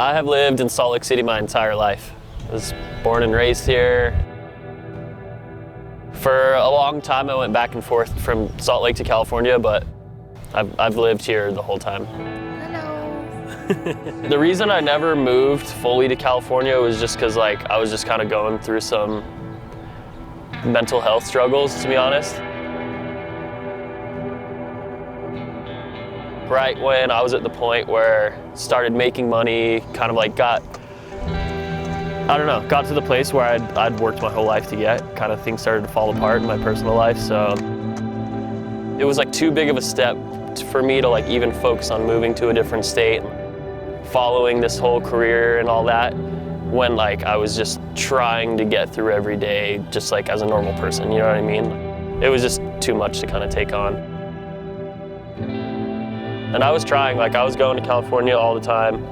I have lived in Salt Lake City my entire life. I was born and raised here. For a long time I went back and forth from Salt Lake to California, but I've lived here the whole time. Hello. The reason I never moved fully to California was just because I was just kind of going through some mental health struggles, to be honest. Right when I was at the point where I started making money, kind of got to the place where I'd worked my whole life to get, kind of things started to fall apart in my personal life, so it was too big of a step for me to even focus on moving to a different state, following this whole career and all that, when I was just trying to get through every day just as a normal person, you know what I mean? It was just too much to kind of take on. And I was trying, I was going to California all the time.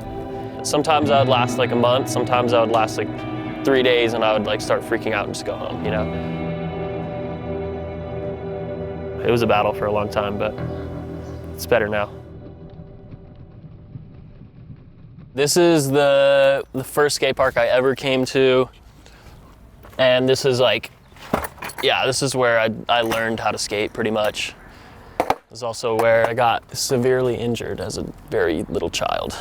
Sometimes I would last a month, sometimes I would last 3 days, and I would start freaking out and just go home, you know? It was a battle for a long time, but it's better now. This is the first skate park I ever came to, and this is this is where I learned how to skate pretty much. It was also where I got severely injured as a very little child.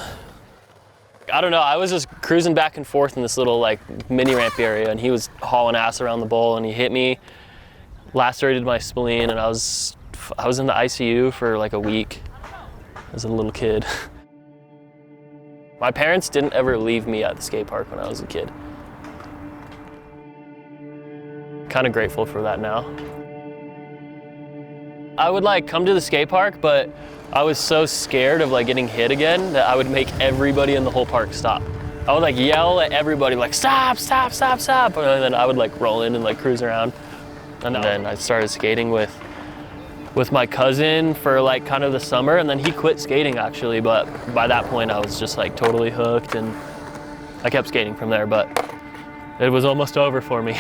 I don't know, I was just cruising back and forth in this little mini ramp area, and he was hauling ass around the bowl, and he hit me, lacerated my spleen, and I was in the ICU for a week as a little kid. My parents didn't ever leave me at the skate park when I was a kid. Kind of grateful for that now. I would come to the skate park, but I was so scared of getting hit again that I would make everybody in the whole park stop. I would yell at everybody stop, stop, stop, stop, and then I would roll in and cruise around. And then I started skating with my cousin for kind of the summer, and then he quit skating actually, but by that point I was just totally hooked, and I kept skating from there, but it was almost over for me.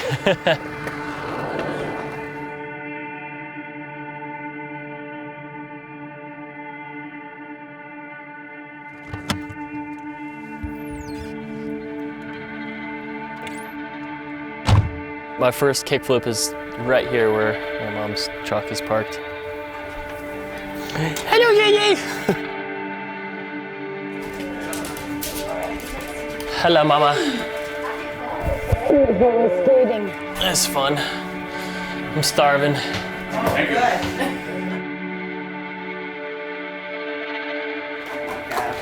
My first kickflip is right here where my mom's truck is parked. Hello, Yeye! Hello, Mama. Skating. It's fun. I'm starving.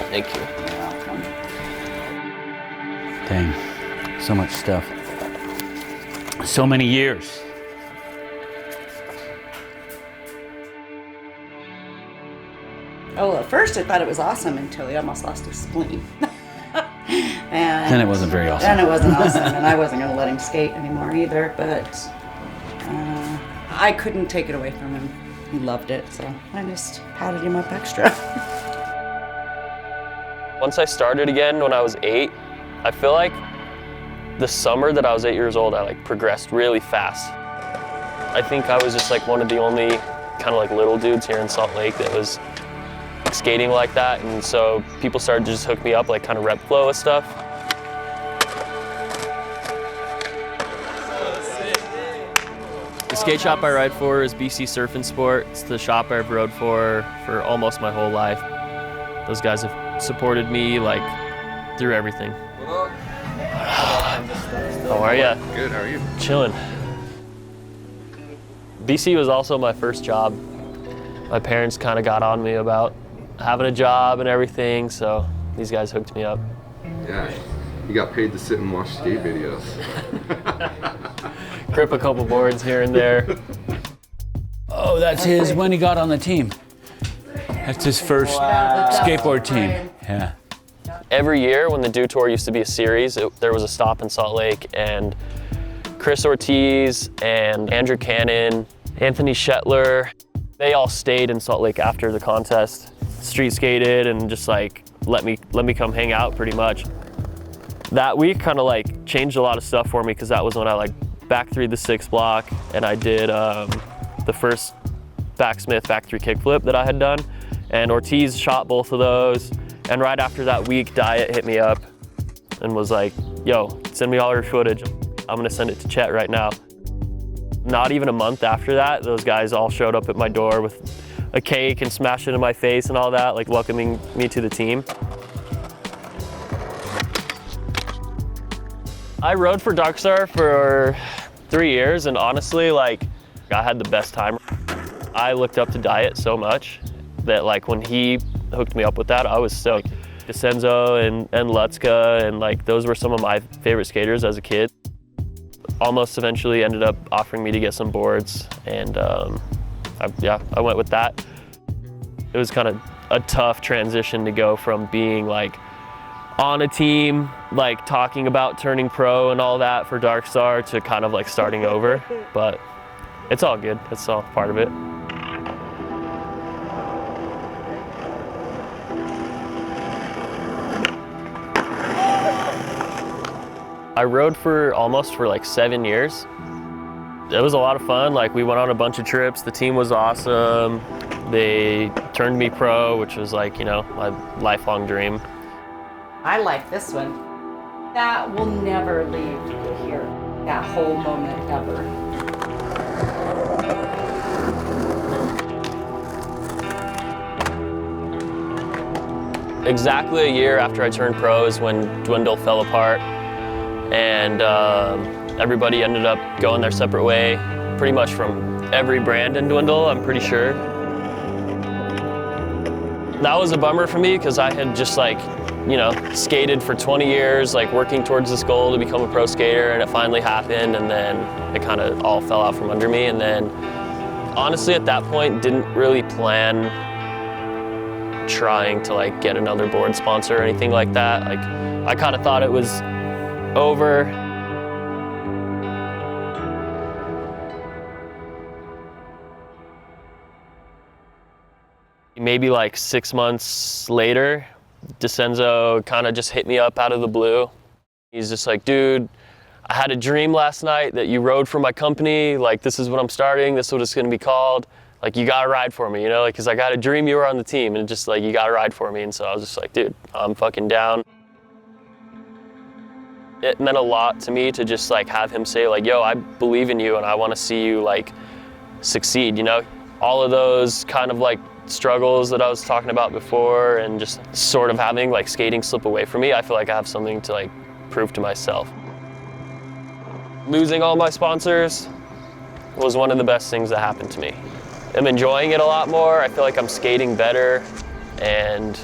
Thank you. Dang, so much stuff. So many years. Oh, at first I thought it was awesome until he almost lost his spleen. And Then it wasn't very awesome. Then it wasn't awesome, and I wasn't going to let him skate anymore either, but I couldn't take it away from him. He loved it, so I just patted him up extra. Once I started again when I was 8, I feel like the summer that I was 8 years old, I progressed really fast. I think I was just one of the only kind of little dudes here in Salt Lake that was skating like that, and so people started to just hook me up kind of rep flow and stuff. The skate shop I ride for is BC Surf and Sport. It's the shop I've rode for almost my whole life. Those guys have supported me through everything. How are ya? Good, how are you? Chilling. BC was also my first job. My parents kind of got on me about having a job and everything, so these guys hooked me up. Yeah, you got paid to sit and watch skate videos. Grip a couple boards here and there. Oh, that's his when he got on the team. That's his first skateboard team. Yeah. Every year when the Do Tour used to be a series, there was a stop in Salt Lake, and Chris Ortiz and Andrew Cannon, Anthony Shetler, they all stayed in Salt Lake after the contest, street skated, and just let me come hang out pretty much. That week kind of changed a lot of stuff for me, because that was when I back 3'd the 6 block, and I did the first backsmith back 3 kickflip that I had done, and Ortiz shot both of those. And right after that week, Diet hit me up and was like, yo, send me all your footage. I'm gonna send it to Chet right now. Not even a month after that, those guys all showed up at my door with a cake and smashed it in my face and all that, like welcoming me to the team. I rode for Darkstar for 3 years, and honestly, like, I had the best time. I looked up to Diet so much that, like, when he hooked me up with that, I was stoked. Decenzo and Lutzka, and like, those were some of my favorite skaters as a kid. Almost eventually ended up offering me to get some boards, and I went with that. It was kind of a tough transition to go from being like on a team, like talking about turning pro and all that for Darkstar, to kind of like starting over, but it's all good. It's all part of it. I rode for almost like 7 years. It was a lot of fun. Like, we went on a bunch of trips. The team was awesome. They turned me pro, which was like, you know, my lifelong dream. I like this one. That will never leave here. That whole moment ever. Exactly a year after I turned pro is when Dwindle fell apart, and everybody ended up going their separate way, pretty much from every brand in Dwindle, I'm pretty sure. That was a bummer for me because I had just, like, you know, skated for 20 years, like working towards this goal to become a pro skater, and it finally happened, and then it kind of all fell out from under me. And then honestly at that point didn't really plan trying to like get another board sponsor or anything like that. Like, I kind of thought it was over. Maybe like 6 months later, Decenzo kind of just hit me up out of the blue. He's just like, dude, I had a dream last night that you rode for my company. Like, this is what I'm starting. This is what it's going to be called. Like, you got to ride for me, you know? Like, because I got a dream you were on the team, and just like, you got to ride for me. And so I was just like, dude, I'm fucking down. It meant a lot to me to just like have him say like, yo, I believe in you and I want to see you like succeed, you know? All of those kind of like struggles that I was talking about before, and just sort of having like skating slip away from me, I feel like I have something to like prove to myself. Losing all my sponsors was one of the best things that happened to me. I'm enjoying it a lot more. I feel like I'm skating better, and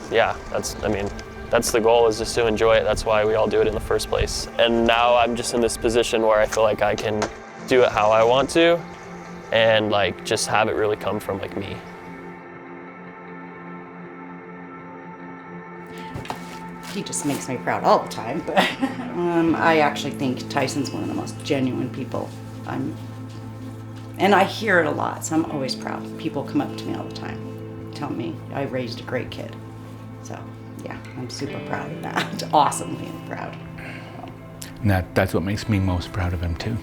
yeah, that's the goal, is just to enjoy it. That's why we all do it in the first place. And now I'm just in this position where I feel like I can do it how I want to, and like just have it really come from like me. He just makes me proud all the time, but I actually think Tyson's one of the most genuine people. And I hear it a lot, so I'm always proud. People come up to me all the time, tell me I raised a great kid. So yeah, I'm super proud of that. Awesomely proud. And that's what makes me most proud of him too.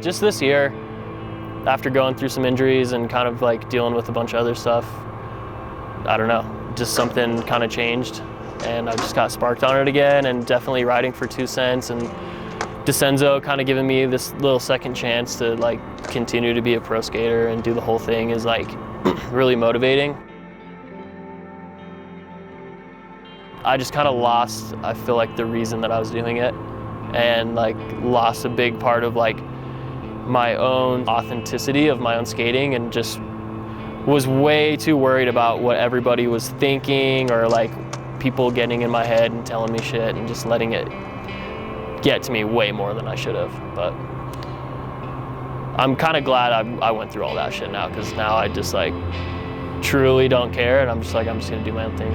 Just this year, after going through some injuries and kind of like dealing with a bunch of other stuff, I don't know, just something kind of changed, and I just got sparked on it again, and definitely riding for 2 cents, and Decenzo kind of giving me this little second chance to like continue to be a pro skater and do the whole thing is like really motivating. I just kind of lost, I feel like, the reason that I was doing it, and like lost a big part of like my own authenticity of my own skating, and just was way too worried about what everybody was thinking, or like people getting in my head and telling me shit, and just letting it get to me way more than I should have. But I'm kind of glad I went through all that shit now, because now I just like truly don't care, and I'm just gonna do my own thing.